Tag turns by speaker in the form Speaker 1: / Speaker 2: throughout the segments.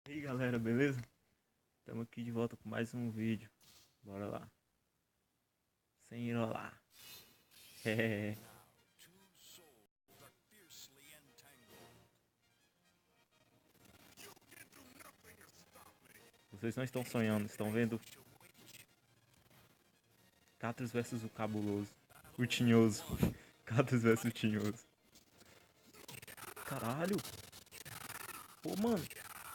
Speaker 1: E aí galera, beleza? Estamos aqui de volta com mais um vídeo. Bora lá. Sem enrolar. É. Vocês não estão sonhando, estão vendo Catos versus o Cabuloso. O Tinhoso. Catos versus o Tinhoso. Caralho. Pô, mano.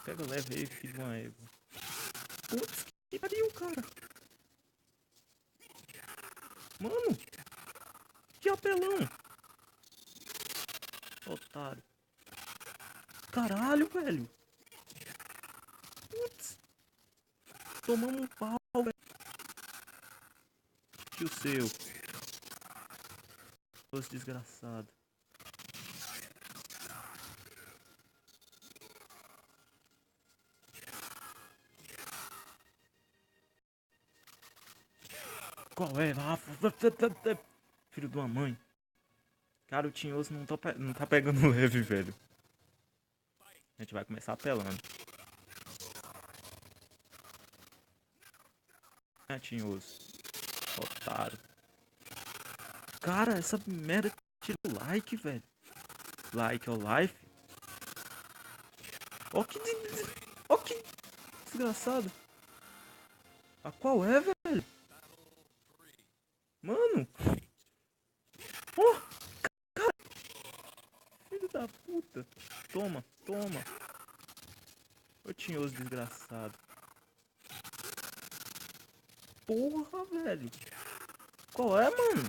Speaker 1: Pega leve aí, filho de uma égua. Putz, que pariu, cara. Mano, que apelão. Otário. Caralho, velho. Putz. Tomamos um pau, velho. Que o seu. Fosse desgraçado. Qual é, Rafa? Filho de uma mãe. Cara, o Tinhoso não tá pegando leve, velho. A gente vai começar apelando. É, Tinhoso. Otário. Cara, essa merda tira o like, velho. Like ou life. Ó que... Ó que... Desgraçado. A qual é, velho? Mano. Oh, filho da puta. Toma, toma. Ô Tinhoso desgraçado. Porra, velho. Qual é, mano?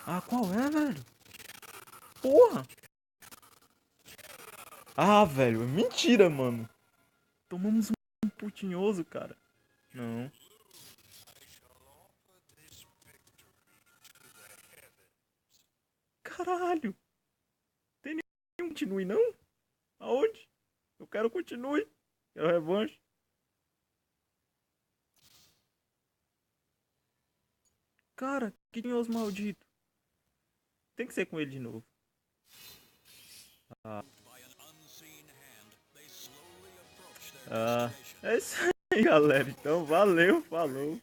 Speaker 1: Ah, qual é, velho? Porra. Ah, velho. Mentira, mano. Tomamos um putinhoso, cara. Não. Caralho. Tem nenhum continue, não? Aonde? Eu quero continue. Quero revanche. Cara, que tinhoso maldito. Tem que ser com ele de novo. Ah. Ah. É isso aí, galera. Então, valeu, falou.